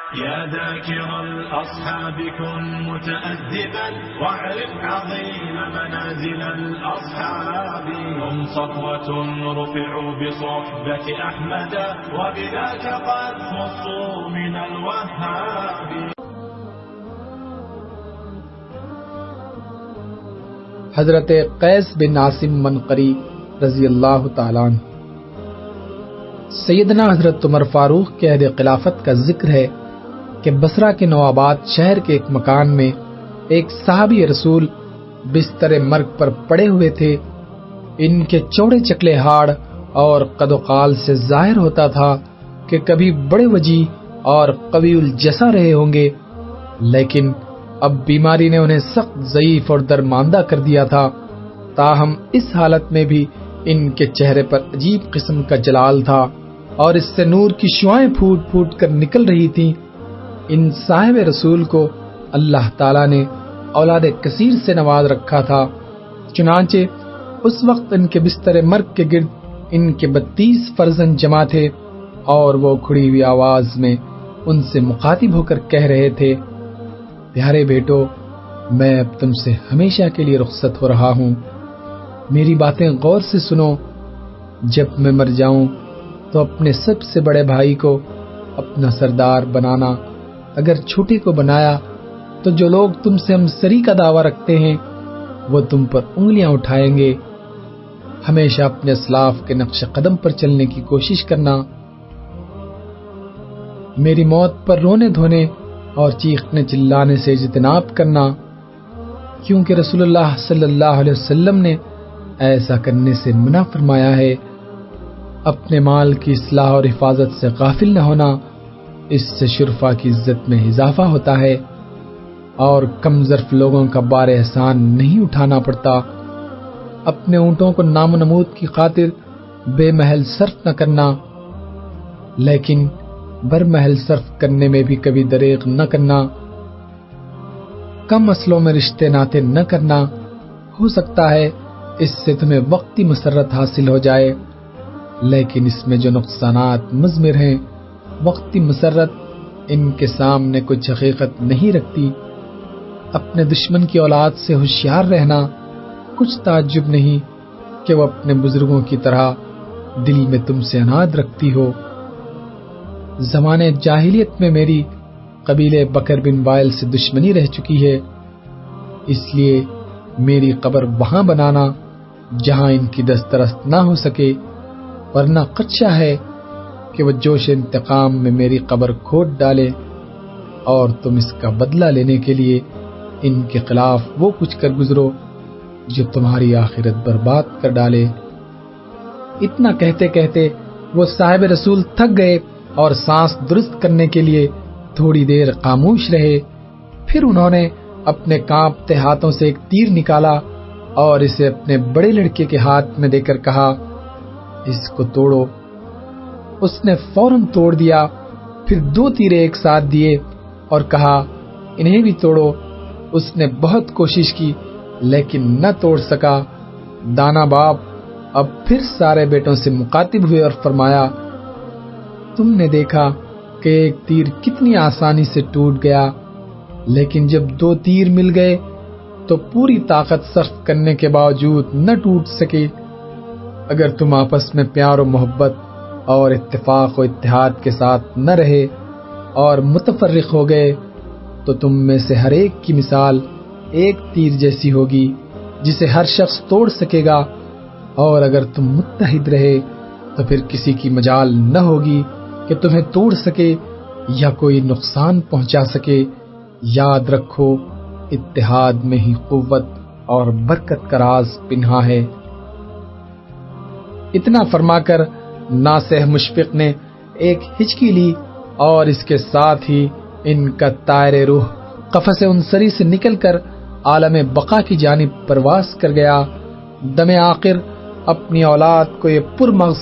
يا ذاكر الأصحاب كن متأدبا واعرف عظيم منازل الأصحاب هم صفوة رفعوا بصحبة أحمد وبذاك قد خصوا من الوهاب. حضرت قیس بن عاصم منقری رضی اللہ تعالیٰ عنہ. سیدنا حضرت عمر فاروق کے عہد خلافت کا ذکر ہے کہ بصرہ کے نوآباد شہر کے ایک مکان میں ایک صحابی رسول بستر مرگ پر پڑے ہوئے تھے. ان کے چوڑے چکلے ہاڑ اور قد و قال سے ظاہر ہوتا تھا کہ کبھی بڑے وجیح اور قوی الجسا رہے ہوں گے، لیکن اب بیماری نے انہیں سخت ضعیف اور درماندہ کر دیا تھا. تاہم اس حالت میں بھی ان کے چہرے پر عجیب قسم کا جلال تھا اور اس سے نور کی شعائیں پھوٹ پھوٹ کر نکل رہی تھیں. ان صاحب رسول کو اللہ تعالیٰ نے اولاد کثیر سے نواز رکھا تھا. چنانچہ اس وقت ان کے بستر مرگ کے گرد ان کے 32 فرزند جمع تھے اور وہ کھڑی ہوئی آواز میں ان سے مخاطب ہو کر کہہ رہے تھے: پیارے بیٹو، میں اب تم سے ہمیشہ کے لیے رخصت ہو رہا ہوں. میری باتیں غور سے سنو. جب میں مر جاؤں تو اپنے سب سے بڑے بھائی کو اپنا سردار بنانا. اگر چھوٹے کو بنایا تو جو لوگ تم سے ہمسری کا دعویٰ رکھتے ہیں وہ تم پر انگلیاں اٹھائیں گے. ہمیشہ اپنے اسلاف کے نقش قدم پر چلنے کی کوشش کرنا. میری موت پر رونے دھونے اور چیخنے چلانے سے اجتناب کرنا، کیونکہ رسول اللہ صلی اللہ علیہ وسلم نے ایسا کرنے سے منع فرمایا ہے. اپنے مال کی اصلاح اور حفاظت سے غافل نہ ہونا، اس سے شرفا کی عزت میں اضافہ ہوتا ہے اور کم ظرف لوگوں کا بار احسان نہیں اٹھانا پڑتا. اپنے اونٹوں کو نام و نمود کی خاطر بے محل صرف نہ کرنا، لیکن بر محل صرف کرنے میں بھی کبھی دریغ نہ کرنا. کم اصلوں میں رشتے ناتے نہ کرنا. ہو سکتا ہے اس سے تمہیں وقتی مسرت حاصل ہو جائے، لیکن اس میں جو نقصانات مضمر ہیں، وقتی مسرت ان کے سامنے کچھ حقیقت نہیں رکھتی. اپنے دشمن کی اولاد سے ہوشیار رہنا. کچھ تعجب نہیں کہ وہ اپنے بزرگوں کی طرح دل میں تم سے عناد رکھتی ہو. زمانے جاہلیت میں میری قبیلے بکر بن وائل سے دشمنی رہ چکی ہے، اس لیے میری قبر وہاں بنانا جہاں ان کی دسترست نہ ہو سکے، ورنہ خدشہ ہے کہ وہ جوش انتقام میں میری قبر کھود ڈالے اور تم اس کا بدلہ لینے کے لیے ان کے خلاف وہ کچھ کر گزرو جو تمہاری آخرت برباد کر ڈالے. اتنا کہتے کہتے وہ صاحب رسول تھک گئے اور سانس درست کرنے کے لیے تھوڑی دیر خاموش رہے. پھر انہوں نے اپنے کانپتے ہاتھوں سے ایک تیر نکالا اور اسے اپنے بڑے لڑکے کے ہاتھ میں دے کر کہا: اس کو توڑو. اس نے فوراً توڑ دیا. پھر 2 تیرے ایک ساتھ دیے اور کہا: انہیں بھی توڑو. اس نے بہت کوشش کی لیکن نہ توڑ سکا. دانا باپ اب پھر سارے بیٹوں سے مخاطب ہوئے اور فرمایا: تم نے دیکھا کہ ایک تیر کتنی آسانی سے ٹوٹ گیا، لیکن جب 2 تیر مل گئے تو پوری طاقت صرف کرنے کے باوجود نہ ٹوٹ سکے. اگر تم آپس میں پیار و محبت اور اتفاق و اتحاد کے ساتھ نہ رہے اور متفرق ہو گئے تو تم میں سے ہر ایک کی مثال ایک تیر جیسی ہوگی جسے ہر شخص توڑ سکے گا، اور اگر تم متحد رہے تو پھر کسی کی مجال نہ ہوگی کہ تمہیں توڑ سکے یا کوئی نقصان پہنچا سکے. یاد رکھو، اتحاد میں ہی قوت اور برکت کا راز پنہا ہے. اتنا فرما کر ناصح مشفق نے ایک ہچکی لی اور اس کے ساتھ ہی ان کا طائر روح قفس انصری سے نکل کر عالم بقا کی جانب پرواز کر گیا. دم آخر اپنی اولاد کو یہ پرمغز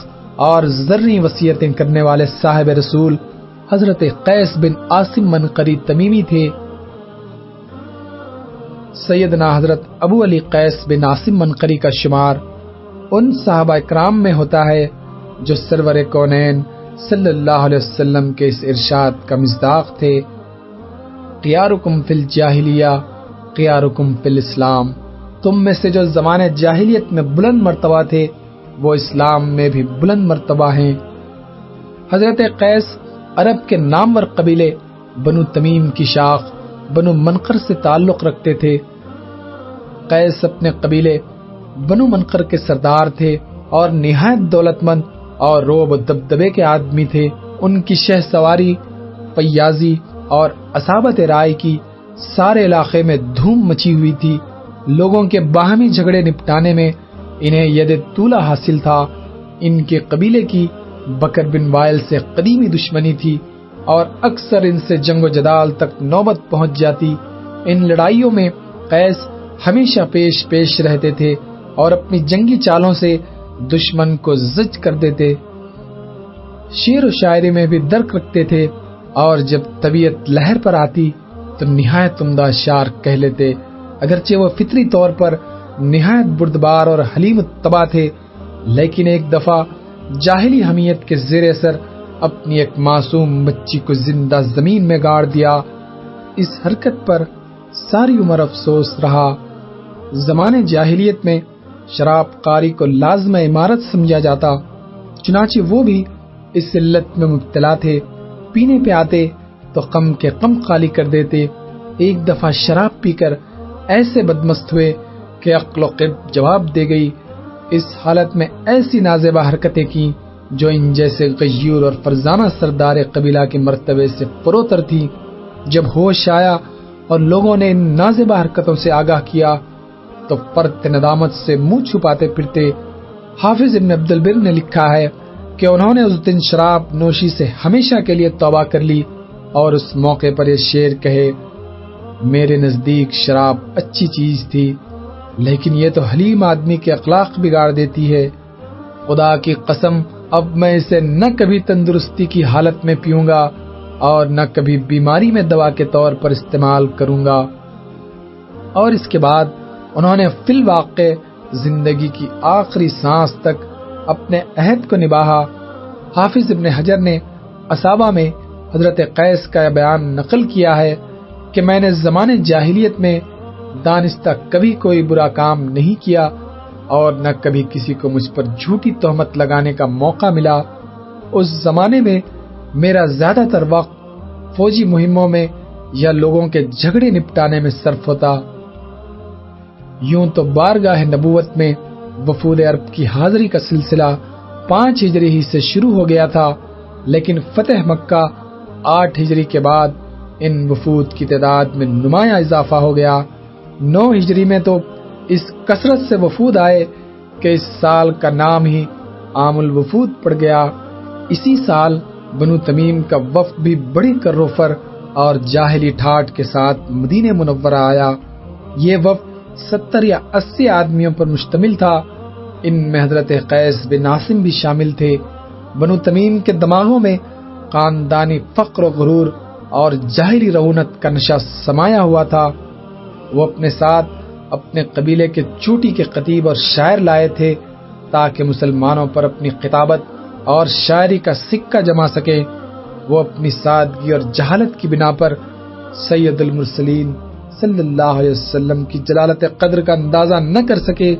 اور زرعی وصیتیں کرنے والے صاحب رسول حضرت قیس بن عاصم منقری تمیمی تھے. سیدنا حضرت ابو علی قیس بن عاصم منقری کا شمار ان صحابہ کرام میں ہوتا ہے جو سرور کونین صلی اللہ علیہ وسلم کے اس ارشاد کا مصداق تھے، خیارکم فی الجاہلیہ خیارکم فی الاسلام، تم میں سے جو زمانے جاہلیت میں بلند مرتبہ تھے وہ اسلام میں بھی بلند مرتبہ ہیں۔ حضرت قیس عرب کے نامور قبیلے بنو تمیم کی شاخ بنو منقر سے تعلق رکھتے تھے۔ قیس اپنے قبیلے بنو منقر کے سردار تھے اور نہایت دولت مند اور روب و دبدبے کے آدمی تھے۔ ان کی شہ سواری، فیاضی اور اصابت رائے کی سارے علاقے میں دھوم مچی ہوئی تھی۔ لوگوں کے باہمی جھگڑے نپٹانے میں انہیں ید طولہ حاصل تھا۔ ان کے قبیلے کی بکر بن وائل سے قدیمی دشمنی تھی اور اکثر ان سے جنگ و جدال تک نوبت پہنچ جاتی۔ ان لڑائیوں میں قیس ہمیشہ پیش رہتے تھے اور اپنی جنگی چالوں سے دشمن کو زج کر دیتے۔ شعر و شاعری میں بھی درک رکھتے تھے اور جب طبیعت لہر پر آتی تو نہایت عمدہ اشعار کہہ لیتے۔ اگرچہ وہ فطری طور پر نہایت بردبار اور حلیم الطبع تھے، لیکن ایک دفعہ جاہلی حمیت کے زیر اثر اپنی ایک معصوم بچی کو زندہ زمین میں گاڑ دیا۔ اس حرکت پر ساری عمر افسوس رہا۔ زمانے جاہلیت میں شراب قاری کو لازم عمارت سمجھا جاتا، چنانچہ وہ بھی اس علت میں مبتلا تھے۔ پینے پہ آتے تو کم کے کم خالی کر دیتے۔ ایک دفعہ شراب پی کر ایسے بدمست ہوئے کہ عقل و قلب جواب دے گئی۔ اس حالت میں ایسی نازیبہ حرکتیں کی جو ان جیسے غیور اور فرزانہ سردار قبیلہ کے مرتبے سے فروتر تھی۔ جب ہوش آیا اور لوگوں نے ان نازیبہ حرکتوں سے آگاہ کیا تو فرط ندامت سے منہ چھپاتے پھرتے۔ حافظ ابن عبد البر نے لکھا ہے کہ انہوں نے اس دن شراب نوشی سے ہمیشہ کے لیے توبہ کر لی اور اس موقع پر یہ شعر کہے، میرے نزدیک شراب اچھی چیز تھی لیکن یہ تو حلیم آدمی کے اخلاق بگاڑ دیتی ہے۔ خدا کی قسم اب میں اسے نہ کبھی تندرستی کی حالت میں پیوں گا اور نہ کبھی بیماری میں دوا کے طور پر استعمال کروں گا۔ اور اس کے بعد انہوں نے فی الواقع زندگی کی آخری سانس تک اپنے عہد کو نبھایا۔ حافظ ابن حجر نے اصابہ میں حضرت قیس کا بیان نقل کیا ہے کہ میں نے زمانے جاہلیت میں دانستہ کبھی کوئی برا کام نہیں کیا اور نہ کبھی کسی کو مجھ پر جھوٹی تہمت لگانے کا موقع ملا۔ اس زمانے میں میرا زیادہ تر وقت فوجی مہموں میں یا لوگوں کے جھگڑے نپٹانے میں صرف ہوتا۔ یوں تو بارگاہ نبوت میں وفود عرب کی حاضری کا سلسلہ 5 ہجری ہی سے شروع ہو گیا تھا، لیکن فتح مکہ 8 ہجری کے بعد ان وفود کی تعداد میں نمایاں اضافہ ہو گیا۔ 9 ہجری میں تو اس کثرت سے وفود آئے کہ اس سال کا نام ہی عام الوفود پڑ گیا۔ اسی سال بنو تمیم کا وفد بھی بڑی کروفر اور جاہلی ٹھاٹ کے ساتھ مدینہ منورہ آیا۔ یہ وفد 70 یا 80 آدمیوں پر مشتمل تھا۔ ان میں حضرت قیس بن عاصم بھی شامل تھے۔ بنو تمیم کے دماغوں میں خاندانی فقر و غرور اور جاہلی رعونت کا نشہ سمایا ہوا تھا۔ وہ اپنے ساتھ اپنے قبیلے کے چوٹی کے خطیب اور شاعر لائے تھے تاکہ مسلمانوں پر اپنی خطابت اور شاعری کا سکہ جما سکے۔ وہ اپنی سادگی اور جہالت کی بنا پر سید المرسلین صلی اللہ علیہ وسلم کی جلالت قدر کا اندازہ نہ کر سکے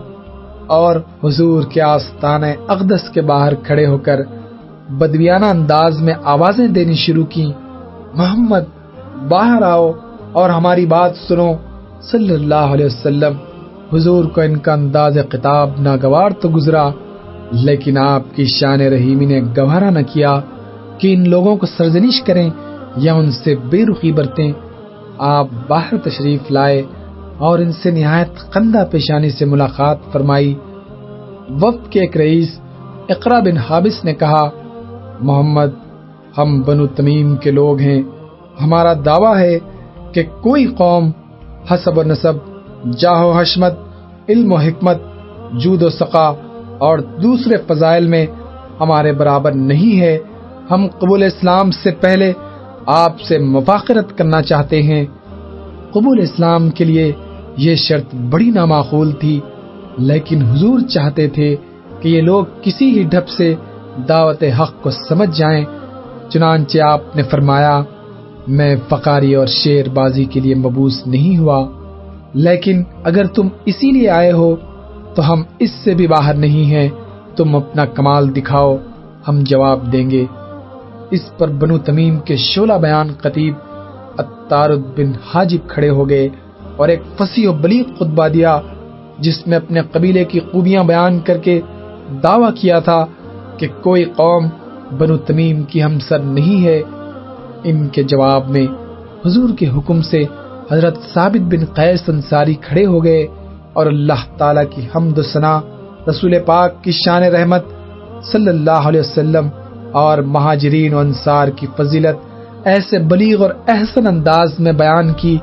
اور حضور کے آستانہ اقدس کے باہر کھڑے ہو کر بدویانہ انداز میں آوازیں دینی شروع کی، محمد باہر آؤ اور ہماری بات سنو صلی اللہ علیہ وسلم۔ حضور کو ان کا انداز خطاب ناگوار تو گزرا، لیکن آپ کی شان رحیمی نے گوارا نہ کیا کہ ان لوگوں کو سرزنش کریں یا ان سے بے رخی برتیں۔ آپ باہر تشریف لائے اور ان سے نہایت خندہ پیشانی سے ملاقات فرمائی۔ وفد کے ایک رئیس اقرا بن حابس نے کہا، محمد ہم بنو تمیم کے لوگ ہیں، ہمارا دعویٰ ہے کہ کوئی قوم حسب و نسب، جاہ و حشمت، علم و حکمت، جود و سقا اور دوسرے فضائل میں ہمارے برابر نہیں ہے۔ ہم قبول اسلام سے پہلے آپ سے مفاخرت کرنا چاہتے ہیں۔ قبول اسلام کے لیے یہ شرط بڑی نامعقول تھی، لیکن حضور چاہتے تھے کہ یہ لوگ کسی ہی ڈھب سے دعوت حق کو سمجھ جائیں۔ چنانچہ آپ نے فرمایا میں فقاری اور شعر بازی کے لیے مبعوث نہیں ہوا، لیکن اگر تم اسی لیے آئے ہو تو ہم اس سے بھی باہر نہیں ہیں، تم اپنا کمال دکھاؤ، ہم جواب دیں گے۔ اس پر بنو تمیم کے شعلہ بیان خطیب الطارد بن حاجب کھڑے ہو گئے اور ایک فصیح و بلیغ خطبہ دیا، جس میں اپنے قبیلے کی خوبیاں بیان کر کے دعویٰ کیا تھا کہ کوئی قوم بنو تمیم کی ہمسر نہیں ہے۔ ان کے جواب میں حضور کے حکم سے حضرت ثابت بن قیس انصاری کھڑے ہو گئے اور اللہ تعالیٰ کی حمد و ثنا، رسول پاک کی شان رحمت صلی اللہ علیہ وسلم اور مہاجرین و انصار کی فضیلت ایسے بلیغ اور احسن انداز میں بیان کی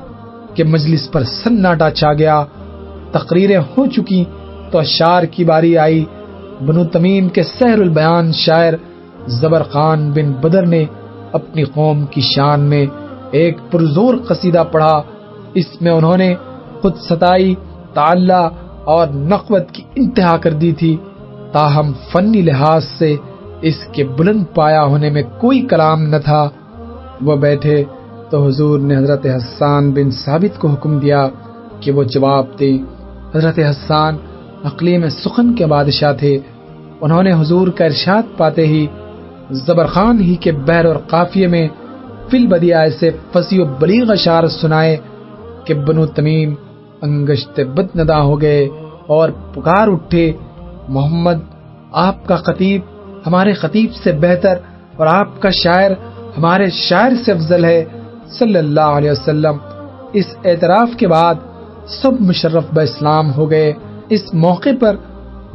کہ مجلس پر سناٹا چھا گیا۔ تقریریں ہو چکی تو اشعار کی باری آئی۔ بنو تمیم کے سحر البیان شاعر زبرخان بن بدر نے اپنی قوم کی شان میں ایک پرزور قصیدہ پڑھا۔ اس میں انہوں نے خود ستائی، تعالی اور نقوت کی انتہا کر دی تھی، تاہم فنی لحاظ سے اس کے بلند پایا ہونے میں کوئی کلام نہ تھا۔ وہ بیٹھے تو حضور نے حضرت حسان بن ثابت کو حکم دیا کہ وہ جواب دیں۔ حضرت حسان اقلیم سخن کے بادشاہ تھے۔ انہوں نے حضور کا ارشاد پاتے ہی زبرخان ہی کے بحر اور قافیے میں فی البدیع ایسے فصیح و بلیغ اشعار سنائے کہ بنو تمیم انگشت بدندا ہو گئے اور پکار اٹھے، محمد آپ کا خطیب ہمارے خطیب سے بہتر اور آپ کا شاعر ہمارے شاعر سے افضل ہے صلی اللہ علیہ وسلم۔ اس اعتراف کے بعد سب مشرف باسلام ہو گئے۔ اس موقع پر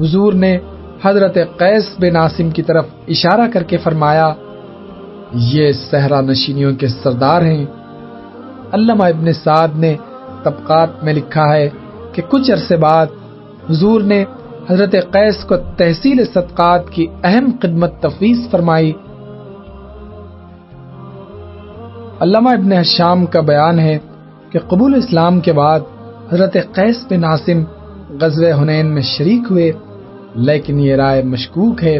حضور نے حضرت قیس بن عاصم کی طرف اشارہ کر کے فرمایا، یہ صحرا نشینیوں کے سردار ہیں۔ علامہ ابن سعد نے طبقات میں لکھا ہے کہ کچھ عرصے بعد حضور نے حضرت قیس کو تحصیل صدقات کی اہم خدمت تفویض فرمائی۔ علامہ ابن ہشام کا بیان ہے کہ قبول اسلام کے بعد حضرت قیس بن عاصم غزوہ حنین میں شریک ہوئے، لیکن یہ رائے مشکوک ہے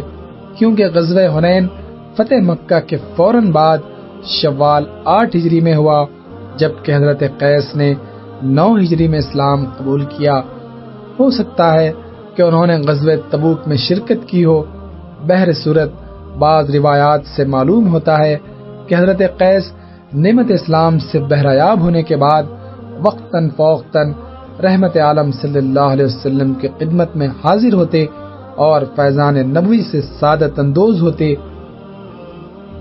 کیونکہ غزوہ حنین فتح مکہ کے فوراً بعد شوال 8 ہجری میں ہوا، جبکہ حضرت قیس نے 9 ہجری میں اسلام قبول کیا۔ ہو سکتا ہے کہ انہوں نے غزوہ تبوک میں شرکت کی ہو۔ بہر صورت بعض روایات سے معلوم ہوتا ہے کہ حضرت قیس نعمت اسلام سے بہرایاب ہونے کے بعد وقتاً فوقتاً رحمت عالم صلی اللہ علیہ وسلم کی خدمت میں حاضر ہوتے اور فیضان نبوی سے سعادت اندوز ہوتے۔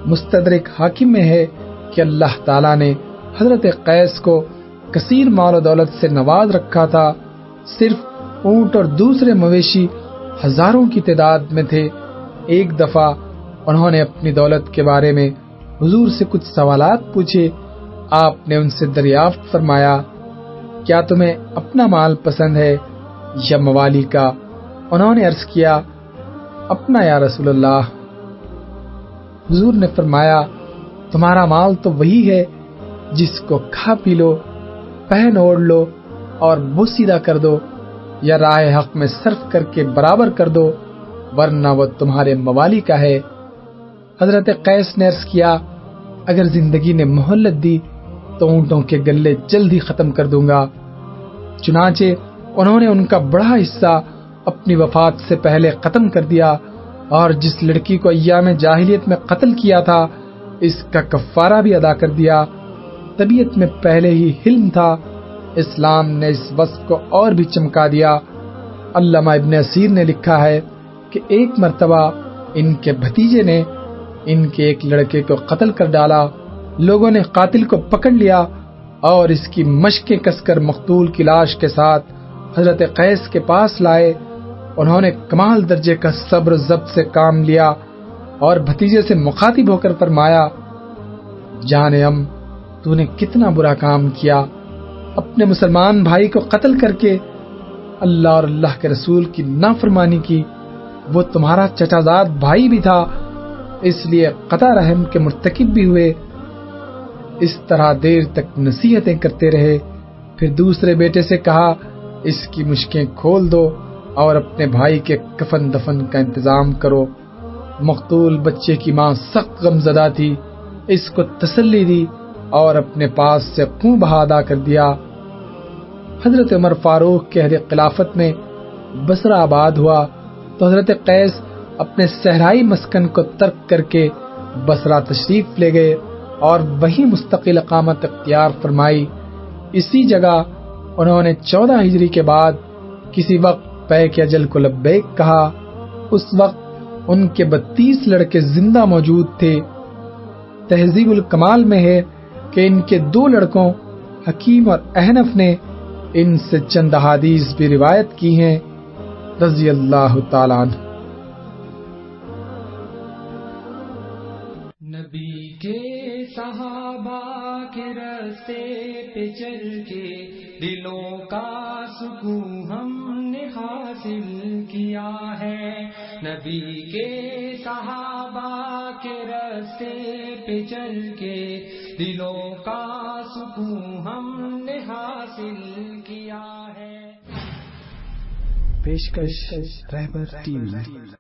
مستدرک حاکم میں ہے کہ اللہ تعالیٰ نے حضرت قیس کو کثیر مال و دولت سے نواز رکھا تھا۔ صرف اونٹ اور دوسرے مویشی ہزاروں کی تعداد میں تھے۔ ایک دفعہ انہوں نے اپنی دولت کے بارے میں حضور سے کچھ سوالات پوچھے۔ آپ نے ان سے دریافت فرمایا، کیا تمہیں اپنا مال پسند ہے یا موالی کا؟ انہوں نے عرض کیا، اپنا یا رسول اللہ۔ حضور نے فرمایا، تمہارا مال تو وہی ہے جس کو کھا پی لو، پہن اوڑھ لو اور بوسیدہ کر دو یا راہ حق میں صرف کر کے برابر کر دو، ورنہ وہ تمہارے موالی کا ہے۔ حضرت قیس نے عرض کیا، اگر زندگی نے مہلت دی تو اونٹوں کے گلے جلد ہی ختم کر دوں گا۔ چنانچہ انہوں نے ان کا بڑا حصہ اپنی وفات سے پہلے ختم کر دیا، اور جس لڑکی کو ایام جاہلیت میں قتل کیا تھا اس کا کفارہ بھی ادا کر دیا۔ طبیعت میں پہلے ہی حلم تھا، اسلام نے اس وصف کو اور بھی چمکا دیا۔ علامہ ابن اسیر نے لکھا ہے کہ ایک مرتبہ ان کے بھتیجے نے ان کے ایک لڑکے کو قتل کر ڈالا۔ لوگوں نے قاتل کو پکڑ لیا اور اس کی مشقیں کس کر مقتول کی لاش کے ساتھ حضرت قیس کے پاس لائے۔ انہوں نے کمال درجے کا صبر و ضبط سے کام لیا اور بھتیجے سے مخاطب ہو کر فرمایا، جان ام، تو نے کتنا برا کام کیا، اپنے مسلمان بھائی کو قتل کر کے اللہ اور اللہ کے رسول کی نافرمانی کی۔ وہ تمہارا چچا زاد بھائی بھی تھا، اس لیے قطع رحم کے مرتکب بھی ہوئے۔ اس طرح دیر تک نصیحتیں کرتے رہے، پھر دوسرے بیٹے سے کہا، اس کی مشکیں کھول دو اور اپنے بھائی کے کفن دفن کا انتظام کرو۔ مقتول بچے کی ماں سخت غمزدہ تھی، اس کو تسلی دی اور اپنے پاس سے خون بہا ادا کر دیا۔ حضرت عمر فاروق کے عہد خلافت میں بصرہ آباد ہوا تو حضرت قیس اپنے صحرائی مسکن کو ترک کر کے بصرہ تشریف لے گئے اور وہیں مستقل اقامت اختیار فرمائی۔ اسی جگہ انہوں نے 14 ہجری کے بعد کسی وقت پیک اجل کو لبیک کہا۔ اس وقت ان کے 32 لڑکے زندہ موجود تھے۔ تہذیب الکمال میں ہے کہ ان کے 2 لڑکوں حکیم اور احنف نے ان سے چند احادیث بھی روایت کی ہیں، رضی اللہ تعالیٰ عنہ۔ نبی کے صحابہ کے راستے پہ چل کے دلوں کا سکون ہم نے حاصل کیا ہے، نبی کے صحابہ کے راستے پہ چل کے دلوں کا سکون ہم نے حاصل کیا ہے۔ پیشکش رہبر ٹی وی۔